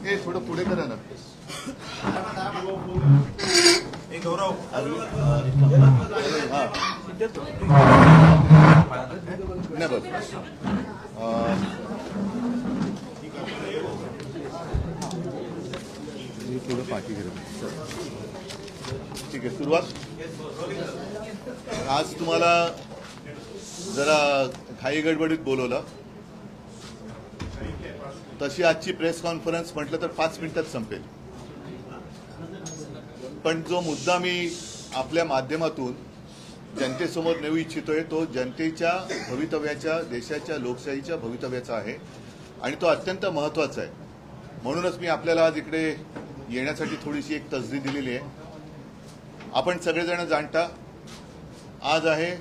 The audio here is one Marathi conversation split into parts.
हे थोडं पुढे करा ना. गौरव नाही बघ थोडं पाठी करा. ठीक आहे, सुरुवात. आज तुम्हाला जरा घाई गडबडीत बोलवलं. तशी आजची प्रेस कॉन्फरन्स म्हटलं तर 5 मिनिटात संपेल, पण जो मुद्दा मी आपल्या माध्यमातून जनतेसमोर नेऊ इच्छितोय तो जनतेच्या भवितव्याच्या, देशाच्या लोकशाहीच्या भवितव्याचा आहे आणि तो अत्यंत महत्त्वाचा आहे. म्हणूनच मी आपल्याला आज इकडे येण्यासाठी थोडीशी एक तसदी दिलेली आहे. आपण सगळेजण जाणता, आज आहे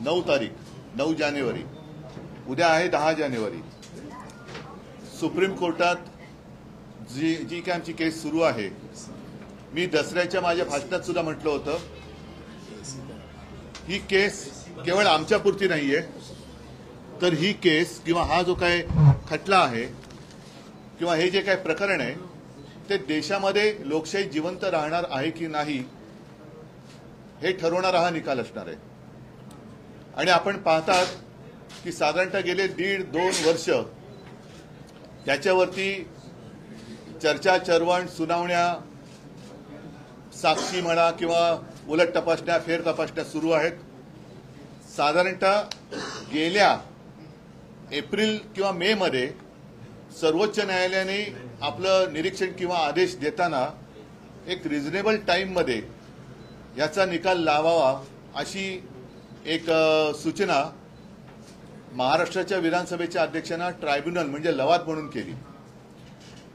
9 तारीख, 9 जानेवारी. उद्या आहे 10 जानेवारी. सुप्रीम कोर्टात जी काय आमची केस सुरू आहे, मी दसऱ्याच्या माझ्या भाषणात सुद्धा म्हटलं होतं, ही केस केवळ आमच्यापुरती नाहीये, तर ही केस किंवा हा जो काय खटला आहे किंवा हे जे काय प्रकरण आहे ते देशामध्ये लोकशाही जिवंत राहणार आहे की नाही हे ठरवणारा हा निकाल असणार आहे. आणि आपण पाहतात की साधारणतः गेले 1.5-2 वर्ष त्याच्यावरती चर्चा, चरवण, सुनावण्या, साक्षी म्हणा किंवा उलट तपासण्या, फेर तपासण्या सुरू आहेत. साधारणतः गेल्या एप्रिल किंवा मे मध्ये सर्वोच्च न्यायालयाने आपलं निरीक्षण किंवा आदेश देताना एक रिझनेबल टाइममध्ये याचा निकाल लावावा अशी एक सूचना महाराष्ट्राच्या विधानसभेच्या अध्यक्षांना ट्रायब्युनल म्हणजे लवाद म्हणून केली.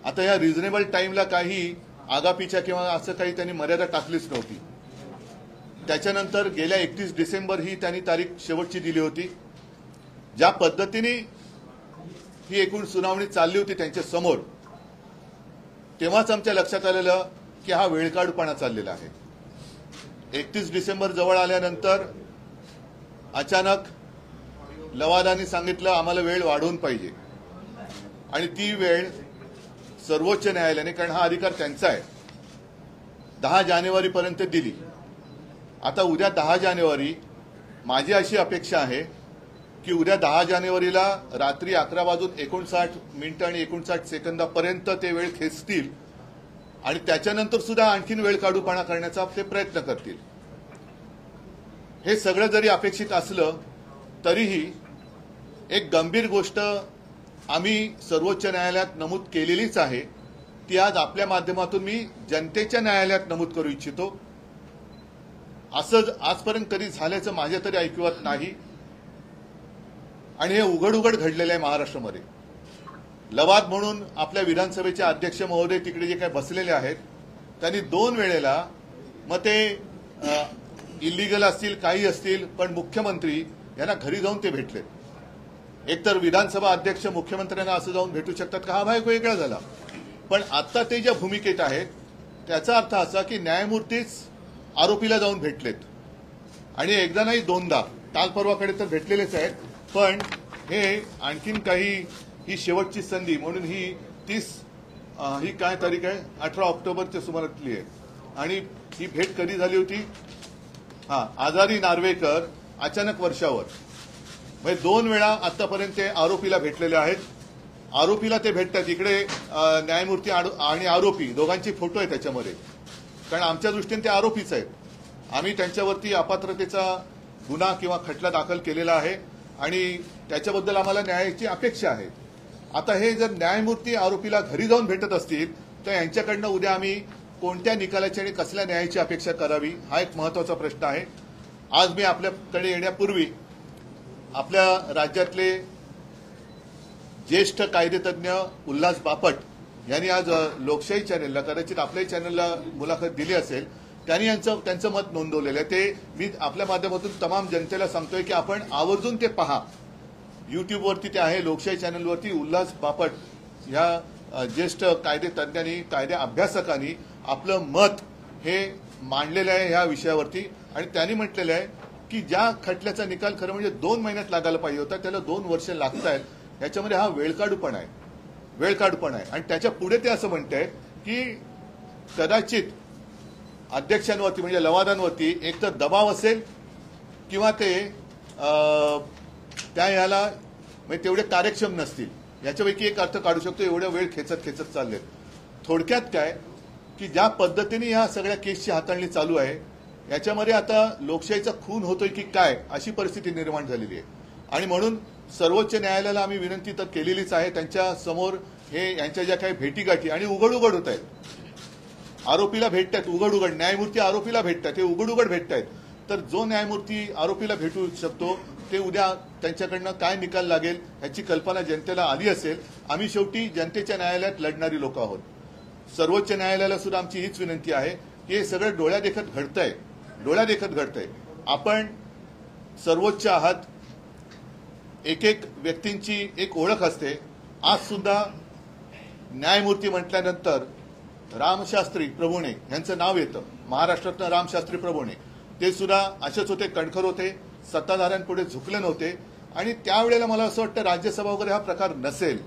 आता या रिझनेबल टाइमला काही आगापीच्या किंवा असं काही त्यांनी मर्यादा टाकलीच नव्हती. त्याच्यानंतर गेल्या 31 डिसेंबर ही त्यांनी तारीख शेवटची दिली होती. ज्या पद्धतीने ही एकूण सुनावणी चालली होती त्यांच्या समोर, तेव्हाच आमच्या लक्षात आलेलं की हा वेळकाढूपणा चाललेला आहे. 31 डिसेंबर जवळ आल्यानंतर अचानक लवादाने सांगितलं आम्हाला वेळ वाढवून पाहिजे आणि ती वेळ सर्वोच्च न्यायालयाने, कारण हा अधिकार त्यांचा आहे, 10 जानेवारीपर्यंत दिली. आता उद्या 10 जानेवारी, माझी अशी अपेक्षा आहे की उद्या 10 जानेवारीला रात्री 11:59 आणि 59 सेकंदापर्यंत ते वेळ खेचतील आणि त्याच्यानंतर सुद्धा आणखीन वेळ काढूपणा करण्याचा ते प्रयत्न करतील. हे सगळं जरी अपेक्षित असलं तरीही एक गंभीर गोष्ट आम्ही सर्वोच्च न्यायालयात नमूद केलेलीच आहे. ती आज आपल्या माध्यमातून मी जनतेच्या न्यायालयात नमूद करू इच्छितो. असं आजपर्यंत कधी झाल्याचं माझ्या तरी ऐकिवात नाही आणि हे उघड उघड घडलेलं आहे महाराष्ट्रामध्ये. लवाद म्हणून आपल्या विधानसभेचे अध्यक्ष महोदय तिकडे जे काही बसलेले आहेत त्यांनी 2 वेळेला, मग ते इलिगल असतील काही असतील, पण मुख्यमंत्री यांना घरी जाऊन ते भेटले. एकतर विधानसभा अध्यक्ष मुख्यमंत्र्यांना असं जाऊन भेटू शकतात का, हा भाग वेगळा झाला. पण आता ते ज्या भूमिकेत आहेत त्याचा अर्थ असा की न्यायमूर्तीच आरोपीला जाऊन भेटलेत आणि एकदा नाही 2दा, काल परवाकडे तर भेटलेलेच आहेत. पण हे आणखीन काही, ही शेवटची संधी म्हणून ही 30 ही काय तारीख आहे, 18 ऑक्टोबरच्या सुमारातली आहे. आणि ही भेट कधी झाली होती, आजारी नार्वेकर अचानक वर्षावर, म्हणजे 2 वेळा आतापर्यंत ते आरोपीला भेटलेले आहेत. आरोपीला ते भेटतात इकडे, न्यायमूर्ती आणि आरोपी दोघांचे फोटो आहेत त्याच्यामध्ये, कारण आमच्या दृष्टीने ते आरोपीच आहेत. आम्ही त्यांच्यावरती अपात्रतेचा गुन्हा किंवा खटला दाखल केलेला आहे आणि त्याच्याबद्दल आम्हाला न्यायाची अपेक्षा आहे. आता हे जर न्यायमूर्ती आरोपीला घरी जाऊन भेटत असतील तर यांच्याकडनं उद्या आम्ही कोणत्या निकालाची आणि कसल्या न्यायाची अपेक्षा करावी, हा एक महत्त्वाचा प्रश्न आहे. आज मी आपल्याकडे येण्यापूर्वी आपल्या राज्यातले ज्येष्ठ कायदेतज्ञ उल्हास बापट यांनी आज लोकशाही चॅनेलला, कदाचित आपल्याही चॅनेलला मुलाखत दिली असेल, त्यांनी त्यांचं मत नोंदवलेलं आहे. ते मी आपल्या माध्यमातून तमाम जनतेला सांगतोय की आपण आवर्जून ते पहा. युट्यूबवरती ते आहे, लोकशाही चॅनेलवरती उल्हास बापट ह्या ज्येष्ठ कायदेतज्ञांनी, कायदे अभ्यासकांनी आपलं मत हे मांडलेलं आहे ह्या विषयावरती आणि त्यांनी म्हटलेलं आहे की ज्या खटल्याचा निकाल खरं म्हणजे 2 महिन्यात लागायला पाहिजे होता त्याला 2 वर्ष लागत आहेत। याच्यामध्ये हा वेळकाढूपणा आहे आणि त्याच्या पुढे ते असं म्हणतायत की कदाचित अध्यक्षांवरती म्हणजे लवादांवरती एक तर दबाव असेल किंवा ते त्या याला म्हणजे तेवढे कार्यक्षम नसतील, याच्यापैकी एक अर्थ काढू शकतो। एवढा वेळ खेचत चाललेत। थोडक्यात काय की ज्या पद्धतीने ह्या सगळ्या केसची हाताळणी चालू आहे याच्यामध्ये आता लोकशाहीचा खून होतोय की काय अशी परिस्थिती निर्माण झालेली आहे आणि म्हणून सर्वोच्च न्यायालयाला आम्ही विनंती तर केलेलीच आहे। त्यांच्या समोर हे यांच्या ज्या काही भेटीगाठी आणि उघड होत आहेत, आरोपीला भेटतात उघड, न्यायमूर्ती आरोपीला भेटतात, हे उघड भेटत आहेत। तर जो न्यायमूर्ती आरोपीला भेटू शकतो ते उद्या त्यांच्याकडनं काय निकाल लागेल ह्याची कल्पना जनतेला आली असेल। आम्ही शेवटी जनतेच्या न्यायालयात लढणारी लोक आहोत। सर्वोच्च न्यायालयाला सुद्धा आमची हीच विनंती आहे की हे सगळं डोळ्यादेखत घडतंय। आपण सर्वोच्च आहात, एक व्यक्तींची एक ओळख असते। आज सुद्धा न्यायमूर्ती म्हटल्यानंतर रामशास्त्री प्रभुणे यांचं नाव येतं। महाराष्ट्रातनं रामशास्त्री प्रभुणे ते सुद्धा असेच होते, कणखर होते, सत्ताधाऱ्यांपुढे झुकले नव्हते आणि त्यावेळेला मला असं वाटतं राज्यसभा वगैरे हा प्रकार नसेल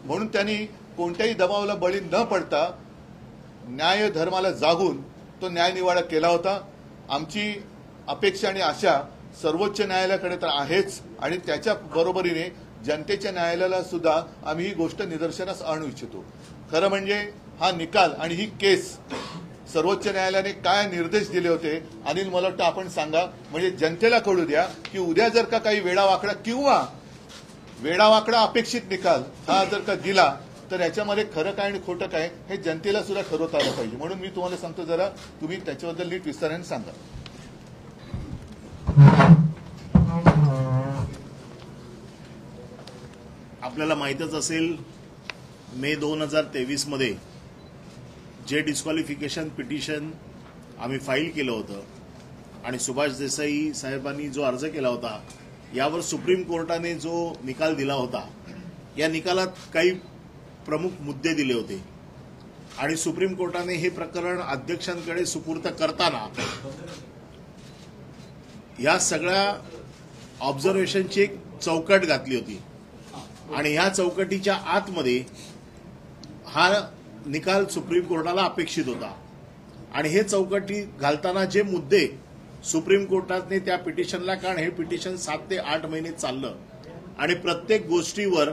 म्हणून त्यांनी कोणत्याही दबावाला बळी न पडता न्याय धर्माला जागून तो न्यायनिवाडा केला होता। आमची अपेक्षा आणि आशा सर्वोच्च न्यायालयाकडे तर आहेच आणि त्याच्या बरोबरीने जनतेच्या न्यायालयाला सुद्धा आम्ही ही गोष्ट निदर्शनास आणू इच्छितो। खरं म्हणजे हा निकाल आणि ही केस सर्वोच्च न्यायालयाने काय निर्देश दिले होते अनिल, मला वाटतं आपण सांगा, म्हणजे जनतेला कळू द्या की उद्या जर का काही वेडावाकडा अपेक्षित निकाल हा जर का दिला तर याच्यामध्ये खरं काय आणि खोटं काय हे जनतेला सुद्धा ठरवता आलं पाहिजे। म्हणून मी तुम्हाला सांगतो, जरा तुम्ही त्याच्याबद्दल नीट विस्ताराने सांगा। आपल्याला माहीतच असेल मे 2023 मध्ये जे डिस्क्वालिफिकेशन पिटिशन आम्ही फाईल केलं होतं आणि सुभाष देसाई साहेबांनी जो अर्ज केला होता यावर सुप्रीम कोर्टाने जो निकाल दिला होता या निकालात काही प्रमुख मुद्दे दिले होते आणि सुप्रीम कोर्टाने हे प्रकरण अध्यक्षांकडे सुपूर्द करताना या सगळ्या ऑब्झर्वेशनची एक चौकट घातली होती आणि ह्या चौकटीच्या आतमध्ये हा निकाल सुप्रीम कोर्टाला अपेक्षित होता आणि हे चौकटी घालताना जे मुद्दे सुप्रीम कोर्टाने त्या पिटिशनला, कारण हे पिटिशन 7 ते 8 महिने चाललं आणि प्रत्येक गोष्टीवर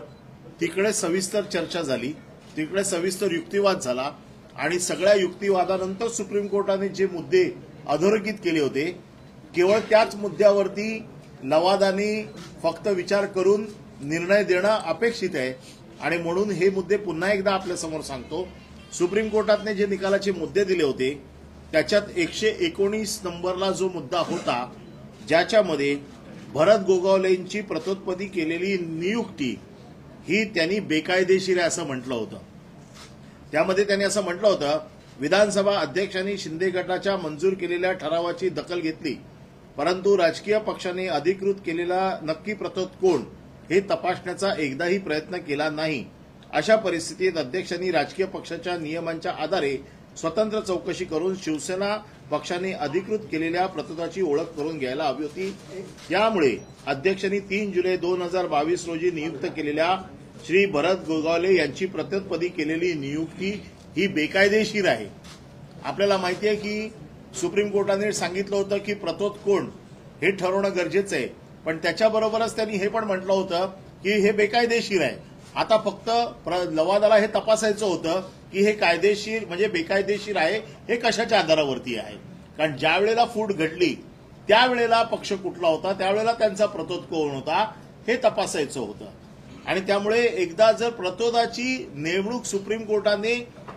तिकडे सविस्तर चर्चा झाली, तिकडे सविस्तर युक्तिवाद झाला आणि सगळ्या युक्तिवादानंतर सुप्रीम कोर्टाने जे मुद्दे अधोरेखित केले होते केवळ त्याच मुद्द्यावरती लवादाने फक्त विचार करून निर्णय देणं अपेक्षित आहे आणि म्हणून हे मुद्दे पुन्हा एकदा आपल्या समोर सांगतो। सुप्रीम कोर्टाने जे निकालाचे मुद्दे दिले होते त्याच्यात 119 नंबरला जो मुद्दा होता ज्याच्यामध्ये भरत गोगावलेंची प्रतोत्पत्ती केलेली नियुक्ती ही त्यांनी बेकायदेशीर आहे असं म्हटलं होतं। त्यामध्ये त्यांनी असं म्हटलं होतं, विधानसभा अध्यक्षांनी शिंदे गटाच्या मंजूर केलेल्या ठरावाची दखल घेतली परंतु राजकीय पक्षाने अधिकृत केलेला नक्की प्रतोद कोण हे तपासण्याचा एकदाही प्रयत्न केला नाही। अशा परिस्थितीत अध्यक्षांनी राजकीय पक्षाच्या नियमांच्या आधारे स्वतंत्र चौकशी करून शिवसेना पक्षाने अधिकृत केलेल्या प्रतोदाची ओळख करून घ्यायला हवी होती। त्यामुळे अध्यक्षांनी 3 जुलै 2022 रोजी नियुक्त केलेल्या श्री भरत गोगावले यांची प्रतोदपदी केलेली नियुक्ती ही बेकायदेशीर आहे। आपल्याला माहिती आहे की सुप्रीम कोर्टाने सांगितलं होतं की प्रतोद कोण हे ठरवणं गरजेचं आहे, पण त्याच्याबरोबरच त्यांनी हे पण म्हटलं होतं की हे बेकायदेशीर आहे। आता फक्त लवादाला हे तपासायचं होतं की हे कायदेशीर म्हणजे बेकायदेशीर आहे हे कशाच्या आधारावरती आहे, कारण ज्या वेळेला फूट घडली त्यावेळेला पक्ष कुठला होता, त्यावेळेला त्यांचा प्रतोद कोण होता हे तपासायचं होतं आणि त्यामुळे एकदा जर प्रतोदाची नेमणूक सुप्रीम कोर्टाने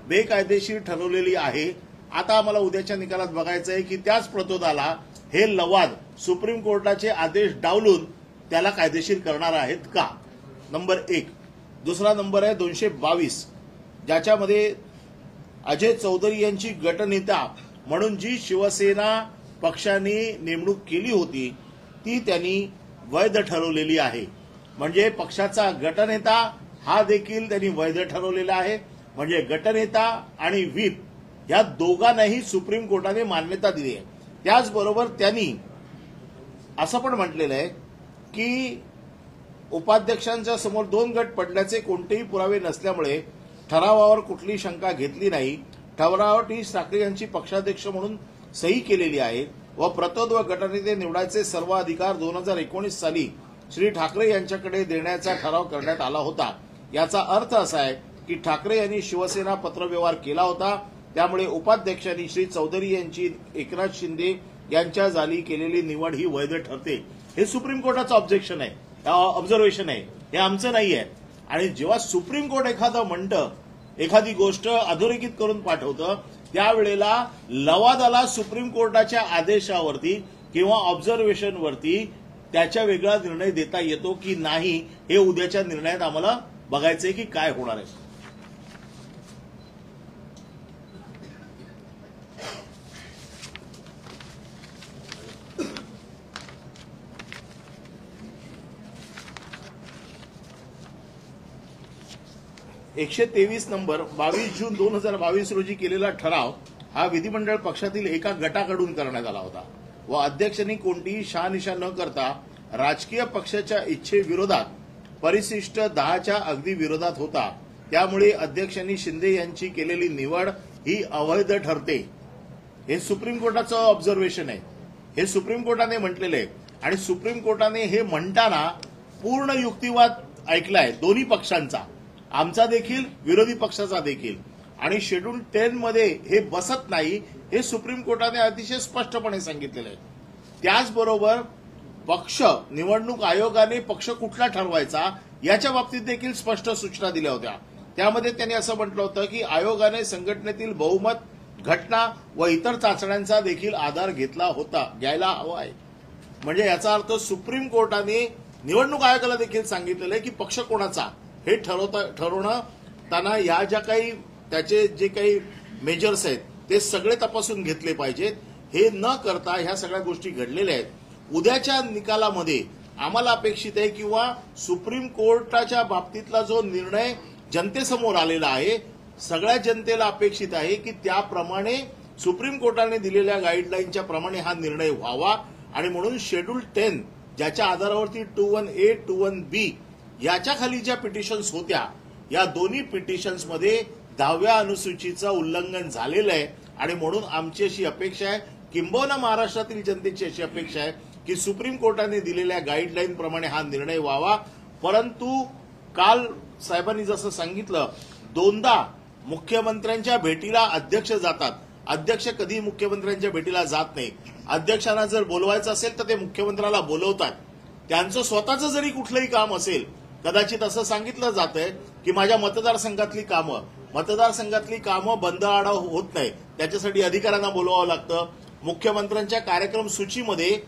बेकायदेशीर ठरवलेली आहे, आता आम्हाला उद्याच्या निकालात बघायचं आहे की त्याच प्रतोदाला हे लवाद सुप्रीम कोर्टाचे आदेश डावलून त्याला कायदेशीर करणार आहेत का, नंबर 1। दुसरा नंबर आहे 222 ज्याच्यामध्ये अजय चौधरी यांची गटनेता म्हणून जी शिवसेना पक्षाने नेमणूक केली होती ती त्यांनी वैध ठरवलेली आहे। म्हणजे पक्षाचा गटनेता हा देखील त्यांनी वैध ठरवलेला आहे। म्हणजे गटनेता आणि व्हीप या दोघांनाही सुप्रीम कोर्टाने मान्यता दिली आहे. त्याचबरोबर त्यांनी असं पण म्हटलेलं आहे की उपाध्यक्षांच्या समोर 2 गट पडल्याचे कोणतेही पुरावे नसल्यामुळे ठरावावर कुठलीही शंका घेतली नाही. ठरावावर ठाकरे यांची पक्षाध्यक्ष म्हणून सही केलेली आहे व प्रतोद व गटनेते निवडायचे सर्व अधिकार 2019 साली श्री ठाकरे यांच्याकडे देण्याचा ठराव करण्यात आला होता. याचा अर्थ असा आहे की ठाकरे यांनी शिवसेना पत्रव्यवहार केला होता. त्यामुळे उपाध्यक्षांनी श्री चौधरी यांची एकनाथ शिंदे यांच्या जाली केलेली निवड ही वैध ठरते. हे सुप्रीम कोर्टाचं ऑब्जेक्शन आहे, ऑब्झर्वेशन आहे, हे आमचं नाही आहे. आणि जेव्हा सुप्रीम कोर्ट एखादं म्हणतं, एखादी गोष्ट अधोरेखित करून पाठवतं, त्यावेळेला लवादाला सुप्रीम कोर्टाच्या आदेशावरती किंवा ऑब्झर्वेशनवरती त्याच्या वेगळा निर्णय देता येतो की नाही हे उद्याच्या निर्णयात आम्हाला बघायचंय की काय होणार आहे. नंबर 22 जून 2022 रोजी केलेला ठराव हा विधिमंडळ पक्षातील एका गटाकडून करण्यात आला होता व अध्यक्षांनी कोणतीही शहानिशा न करता राजकीय पक्षाच्या इच्छेविरोधात परिशिष्ट 10च्या अगदी विरोधात होता. त्यामुळे अध्यक्षांनी शिंदे यांची केलेली निवड ही अवैध ठरते. हे सुप्रीम कोर्टाचं ऑब्झर्वेशन आहे, हे सुप्रीम कोर्टाने म्हटलेलं आहे. आणि सुप्रीम कोर्टाने हे म्हणताना पूर्ण युक्तिवाद ऐकलाय दोन्ही पक्षांचा, आमचा देखील विरोधी पक्षाचा देखील. आणि शेड्यूल 10 मध्ये हे बसत नाही हे सुप्रीम कोर्टाने अतिशय स्पष्टपणे सांगितलेलं आहे. त्याचबरोबर पक्ष निवडणूक आयोगाने पक्ष कुठला ठरवायचा याच्या बाबतीत देखील स्पष्ट सूचना दिल्या होत्या. त्यामध्ये त्यांनी असं म्हटलं होतं की आयोगाने संघटनेतील बहुमत, घटना व इतर चाचण्यांचा देखील आधार घ्यायला हवा आहे. म्हणजे याचा अर्थ सुप्रीम कोर्टाने निवडणूक आयोगाला देखील सांगितलेलं आहे की पक्ष कोणाचा हे ठरवणं त्यांना या ज्या काही त्याचे जे काही मेजर्स आहेत ते सगळे तपासून घेतले पाहिजेत. हे न करता ह्या सगळ्या गोष्टी घडलेल्या आहेत. उद्याच्या निकालामध्ये आम्हाला अपेक्षित आहे किंवा सुप्रीम कोर्टाच्या बाबतीतला जो निर्णय जनतेसमोर आलेला आहे, सगळ्या जनतेला अपेक्षित आहे की त्याप्रमाणे सुप्रीम कोर्टाने दिलेल्या गाईडलाईनच्या प्रमाणे हा निर्णय व्हावा. आणि म्हणून शेड्यूल 10 ज्याच्या आधारावरती 21A 21B याच्या खाली ज्या पिटिशन्स होत्या, या दोन्ही पिटिशन्समध्ये 10व्या अनुसूचीचं उल्लंघन झालेलं आहे. आणि म्हणून आमची अशी अपेक्षा आहे, किंबहुना महाराष्ट्रातील जनतेची अशी अपेक्षा आहे की सुप्रीम कोर्टाने दिलेल्या गाईडलाईन प्रमाणे हा निर्णय व्हावा. परंतु काल साहेबांनी जसं सांगितलं, 2दा मुख्यमंत्र्यांच्या भेटीला अध्यक्ष जातात. अध्यक्ष कधी मुख्यमंत्र्यांच्या भेटीला जात नाही. अध्यक्षांना जर बोलवायचं असेल तर ते मुख्यमंत्र्याला बोलवतात. त्यांचं स्वतःचं जरी कुठलंही काम असेल, कदाचित असं सांगितलं जातंय की माझ्या मतदारसंघातली कामं बंद आडाव होत नाही, त्याच्यासाठी अधिकाऱ्यांना बोलवावं लागतं. मुख्यमंत्र्यांच्या कार्यक्रम सूचीमध्ये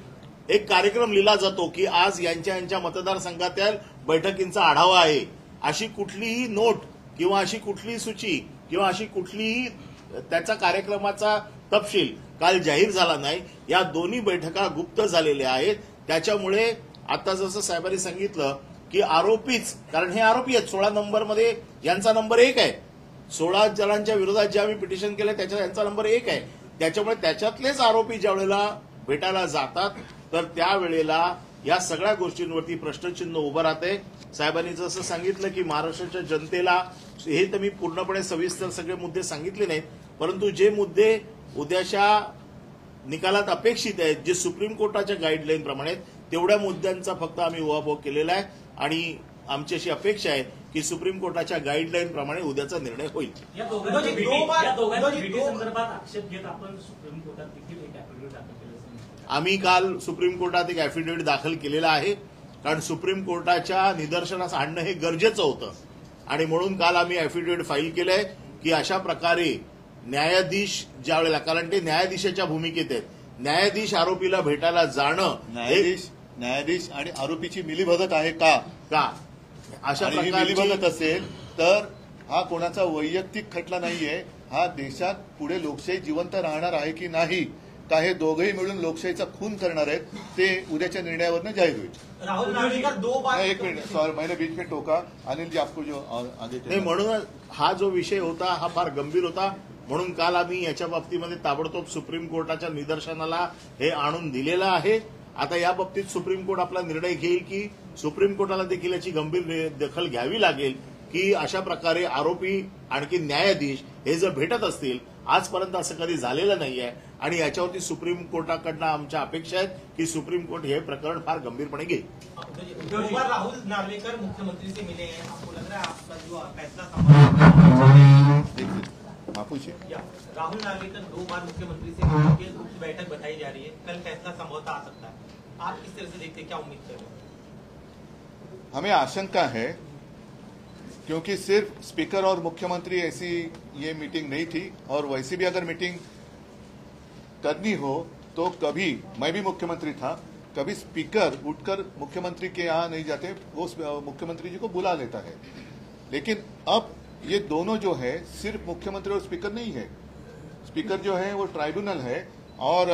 एक कार्यक्रम लिहिला जातो की आज यांच्या मतदारसंघातील बैठकींचा आढावा आहे. अशी कुठलीही नोट किंवा अशी कुठलीही सूची किंवा अशी कुठलीही त्याचा कार्यक्रमाचा तपशील काल जाहीर झाला नाही. या दोन्ही बैठका गुप्त झालेल्या आहेत. त्याच्यामुळे आता जसं साहेबांनी सांगितलं की आरोपीच, कारण हे आरोपी आहेत, 16 नंबरमध्ये यांचा नंबर 1 आहे. 16 जणांच्या विरोधात जे आम्ही पिटिशन केलं त्याच्यात यांचा नंबर 1 आहे. त्याच्यामुळे त्याच्यातलेच आरोपी ज्या वेळेला भेटायला जातात तर त्यावेळेला या सगळ्या गोष्टींवरती प्रश्नचिन्ह उभं राहते. साहेबांनी जसं सांगितलं की महाराष्ट्राच्या जनतेला हे तर मी पूर्णपणे सविस्तर सगळे मुद्दे सांगितले नाहीत, परंतु जे मुद्दे उद्याच्या निकालात अपेक्षित आहेत, जे सुप्रीम कोर्टाच्या गाईडलाईन प्रमाणे तेवढ्या मुद्द्यांचा फक्त आम्ही उहापोह केलेला आहे. आणि आमची अशी अपेक्षा आहे की सुप्रीम कोर्टाच्या गाईडलाईन प्रमाणे उद्याचा निर्णय होईल. या दोघांच्या भेटीसंदर्भात आक्षेप घेत आपण सुप्रीम कोर्टात देखील एक ऍफिडेव्हिट दाखल केलं. आम्ही काल सुप्रीम कोर्टात एक ऍफिडेव्हिट दाखल केलेला आहे, कारण सुप्रीम कोर्टाच्या निदर्शनास आणणं हे गरजेचं होतं. आणि म्हणून काल आम्ही ऍफिडेव्हिट फाईल केलंय की अशा प्रकारे न्यायाधीश ज्या वेळेला, कारण ते न्यायाधीशाच्या भूमिकेत आहेत, न्यायाधीश आरोपीला भेटायला जाणं, न्यायाधीश आणि आरोपीची मिलीभगत आहे का अशा प्रकारची मिलीभगत असेल तर हा कोणाचा वैयक्तिक खटला नाहीये. हा देशात पुढे लोकशाही जिवंत राहणार आहे की नाही, का हे दोघंही मिळून लोकशाहीचा खून करणार आहेत, ते उद्याच्या निर्णयावरनं जाहीर होईल. राहुल गांधी का 2 बार, एक मिनिट सॉरी, मैंने बीच में टोका. अनिल जी आपको जो आगे म्हणून हा जो विषय होता हा फार गंभीर होता. म्हणून काल आम्ही याच्या बाबतीमध्ये ताबडतोब सुप्रीम कोर्टाच्या निदर्शनाला हे आणून दिलेलं आहे. आता या बाबतीत सुप्रीम कोर्ट आपला निर्णय घेईल की सुप्रीम कोर्टाला देखील याची गंभीर दखल घ्यावी लागेल की अशा प्रकारे आरोपी आणखी न्यायाधीश हे जर भेटत असतील, आजपर्यंत असं कधी झालेलं नाहीये आणि याच्यावरती सुप्रीम कोर्टाकडनं आमच्या अपेक्षा आहेत की सुप्रीम कोर्ट हे प्रकरण फार गंभीरपणे घेईल. दो बार राहुल नार्वेकर मुख्यमंत्री से मिले हैं, आपको लग रहा है आपका जो फैसला संभव पूछिए. राहुल नार्वेकर 2 बार मुख्यमंत्री से मिलकर उच्च बैठक बताई जा रही है, कल फैसला संभवतः आ सकता है. आप किस तरह से देखते हैं, क्या उम्मीद कर रहे हैं? हमें आशंका है क्योंकि सिर्फ स्पीकर और मुख्यमंत्री ऐसी ये मीटिंग नहीं थी, और वैसे भी अगर मीटिंग करनी हो तो कभी, मैं भी मुख्यमंत्री था, कभी स्पीकर उठकर मुख्यमंत्री के यहाँ नहीं जाते, वो मुख्यमंत्री जी को बुला लेता है. लेकिन अब ये दोनों जो है सिर्फ मुख्यमंत्री और स्पीकर नहीं है. स्पीकर जो है वो ट्राइब्यूनल है और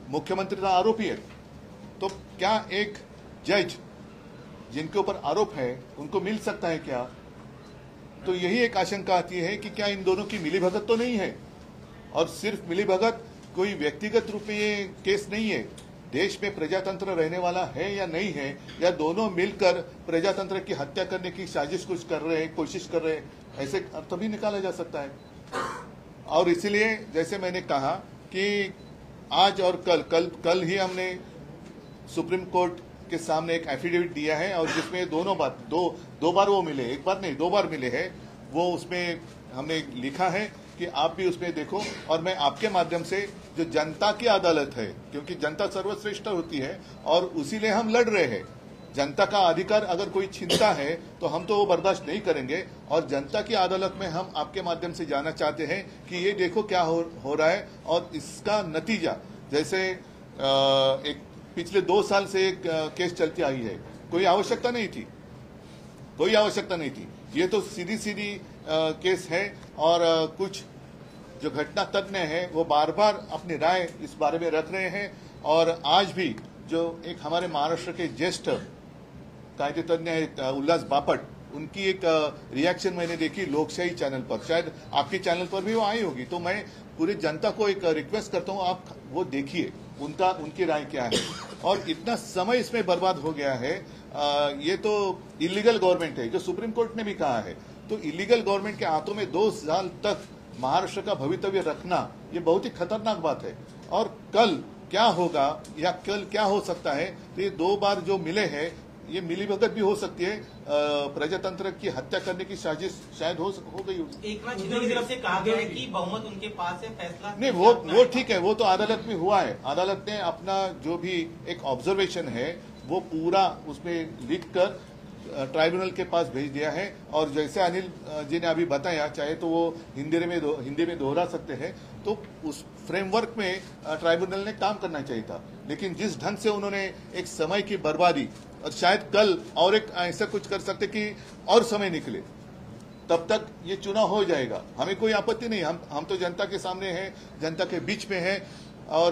मुख्यमंत्री का आरोपी है. तो क्या एक जज जिनके ऊपर आरोप है उनको मिल सकता है क्या? तो यही एक आशंका आती है कि क्या इन दोनों की मिलीभगत तो नहीं है, और सिर्फ मिलीभगत कोई व्यक्तिगत रूप में ये केस नहीं है. देश में प्रजातंत्र रहने वाला है या नहीं है, या दोनों मिलकर प्रजातंत्र की हत्या करने की साजिश कुछ कर रहे हैं, कोशिश कर रहे हैं, ऐसे अर्थ भी निकाला जा सकता है. और इसलिए जैसे मैंने कहा कि आज और कल ही हमने सुप्रीम कोर्ट के सामने एक एफिडेविट दिया है, और जिसमें दो बार वो मिले, एक बार नहीं 2 बार मिले हैं. वो उसमें हमने लिखा है कि आप भी उसमें देखो, और मैं आपके माध्यम से जो जनता की अदालत है, क्योंकि जनता सर्वश्रेष्ठ होती है और उसी लिए हम लड़ रहे हैं. जनता का अधिकार अगर कोई छीनता है तो हम तो वो बर्दाश्त नहीं करेंगे, और जनता की अदालत में हम आपके माध्यम से जाना चाहते हैं कि ये देखो क्या हो रहा है, और इसका नतीजा जैसे एक पिछले 2 साल से एक केस चलती आई है, कोई आवश्यकता नहीं थी. ये तो सीधी केस है, और कुछ जो घटना तज्ञ है वो बार बार अपनी राय इस बारे में रख रहे हैं. और आज भी जो एक हमारे महाराष्ट्र के ज्येष्ठ कायदे तज्ञ है उल्लास बापट, उनकी एक रिएक्शन मैंने देखी लोकशाही चैनल पर, शायद आपके चैनल पर भी वो आई होगी. तो मैं पूरी जनता को एक रिक्वेस्ट करता हूँ, आप वो देखिए उनकी राय क्या है. और इतना समय इसमें बर्बाद हो गया है. ये तो इलीगल गवर्नमेंट है, जो सुप्रीम कोर्ट ने भी कहा है. तो इलीगल गवर्नमेंट के हाथों में 2 साल तक महाराष्ट्र का भवितव्य रखना, ये बहुत ही खतरनाक बात है. और कल क्या होगा या कल क्या हो सकता है, तो ये 2 बार जो मिले हैं, ये मिलीभगत भी हो सकती है. प्रजातंत्र की हत्या करने की साजिश शायद हो गई होगी. एक बार शिंदे की तरफ से कहा गया है कि बहुमत उनके पास है, फैसला नहीं, वो ठीक है, वो तो अदालत में हुआ है. अदालत ने अपना जो भी एक ऑब्जर्वेशन है वो पूरा उसमें लिख कर ट्राइब्यूनल के पास भेज दिया है. और जैसे अनिल जी ने अभी बताया, चाहे तो वो हिंदी में दोहरा सकते हैं, तो उस फ्रेमवर्क में ट्राइब्यूनल ने काम करना चाहिए था. लेकिन जिस ढंग से उन्होंने एक समय की बर्बादी, और शायद कल और एक ऐसा कुछ कर सकते कि और समय निकले, तब तक ये चुनाव हो जाएगा. हमें कोई आपत्ति नहीं. हम तो जनता के सामने हैं, जनता के बीच में हैं, और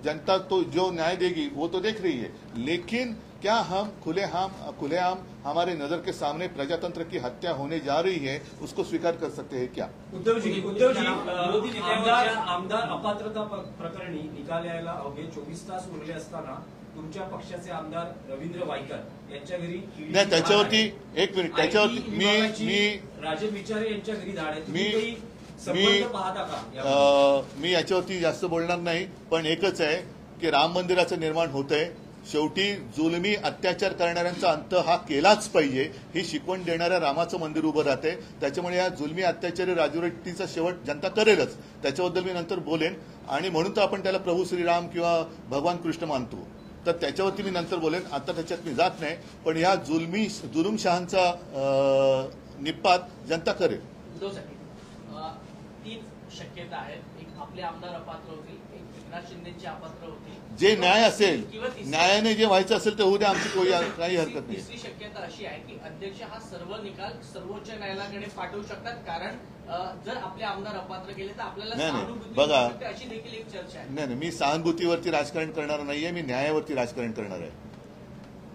जनता तो जो न्याय देगी वो तो देख रही है. लेकिन क्या हम खुलेआम हमारे नजर के सामने प्रजातंत्र की हत्या होने जा रही है, उसको स्वीकार कर सकते हैं क्या? उद्धवजी विरोधी नेत्यांच्या आमदार अपात्रता प्रकरणी निकाल यायला अवघे 24 तास उरले असताना तुमच्या पक्षाचे आमदार रवींद्र वायकर यांच्या घरी नाही, त्याच्यावरती एक मिनिट, त्याच्यावरती मी राजन विचारे यांच्या घरी धाड आहे. तुम्ही काही संबंध पाहता का? मी याच्यावरती जास्त बोलणार नाही, पण एकच आहे की राम मंदिराचं निर्माण होतंय. शेवटी जुलमी अत्याचार करणाऱ्यांचा अंत हा केलाच पाहिजे, ही शिकवण देणाऱ्या रामाचं मंदिर उभं राहते. त्याच्यामुळे या जुलमी अत्याचारी राजवटीचा शेवट जनता करेलच. त्याच्याबद्दल मी नंतर बोलेन, आणि म्हणून तर आपण त्याला प्रभू श्रीराम किंवा भगवान कृष्ण मानतो. तर त्याच्यावरती मी नंतर बोलेन, आता त्याच्यात मी जात नाही. पण या जुलुमशहांचा निपात जनता करेल. 3 शक्यता आहेत. एक आपले आमदार अपात्र होतील, एक एकनाथ शिंदेची अपात्र होतील. जे न्याय असेल, न्यायाने जे व्हायचं असेल ते होऊ द्या, आमची काही हरकत नाही. तिसरी शक्यता अशी आहे की अध्यक्ष हा सर्व निकाल सर्वोच्च न्यायालयाकडे पाठवू शकतात, कारण जर आपले आमदार अपात्र केले तर आपल्याला सहानुभूती बघा, अशी देखील एक चर्चा आहे. नाही, मी सहानुभूतीवरती राजकारण करणार नाहीये, मी न्यायावरती राजकारण करणार आहे.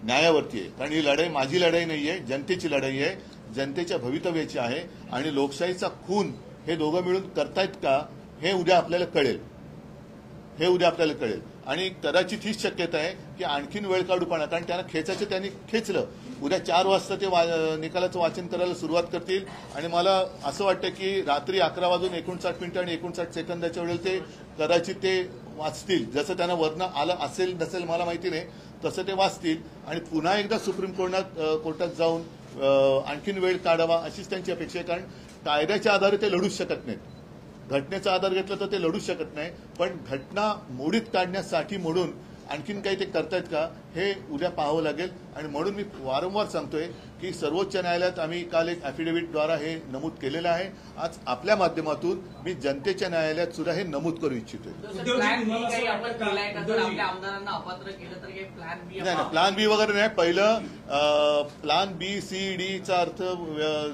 न्यायावरती आहे, कारण ही लढाई माझी लढाई नाहीये, जनतेची लढाई आहे, जनतेच्या भवितव्याची आहे. आणि लोकशाहीचा खून हे दोघं मिळून करतायत का हे उद्या आपल्याला कळेल. आणि कदाचित हीच शक्यता आहे की आणखीन वेळ काढूपणा, कारण त्यांना खेचायचं त्यांनी खेचलं. उद्या 4 वाजता ते निकालाचं वाचन करायला सुरुवात करतील आणि मला असं वाटतं की रात्री 11:59 आणि 59 सेकंदाच्या वेळेला ते कदाचित ते वाचतील. जसं त्यांना वरनं आलं असेल नसेल मला माहिती नाही, तसं ते वाचतील आणि पुन्हा एकदा सुप्रीम कोर्टात जाऊन आणखीन वेळ काढावा अशीच त्यांची अपेक्षा आहे. कारण कायद्याच्या आधारे ते लढूच शकत नाहीत. घटनेचा आधार घेतला तर ते लढूच शकत नाही, पण घटना मोडीत काढण्यासाठी म्हणून आणखीन काही ते करतायत का हे उद्या पाहावं लागेल. आणि म्हणून मी वारंवार सांगतोय की सर्वोच्च न्यायालयात आम्ही काल एक ॲफिडेव्हिटद्वारा हे नमूद केलेलं आहे. आज आपल्या माध्यमातून मी जनतेच्या न्यायालयात सुद्धा हे नमूद करू इच्छितोय. प्लॅन बी काही आपण केलाय का? जर आपल्या आमदारांना अपात्र केलं तर काही प्लॅन बी? नाही, प्लॅन बी वगैरे नाही. पहिलं प्लॅन बी सी डीचा अर्थ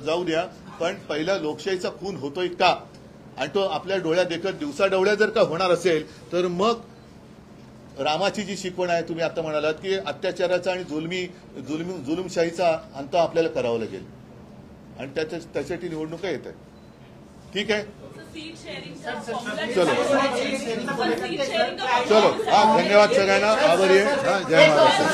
जाऊ द्या, पण पहिला लोकशाहीचा खून होतोय का आणि तो आपल्या डोळ्यात देखत दिवसाढवळ्या जर का होणार असेल तर मग रामाची जी शिकवण आहे तुम्ही आता म्हणालात की अत्याचाराचा आणि जुलुमशाहीचा अंत आपल्याला करावा लागेल आणि त्यासाठी निवडणुका येत आहेत. ठीक आहे, चलो हा, धन्यवाद सगळ्यांना, आभारी आहे. जय महाराष्ट्र.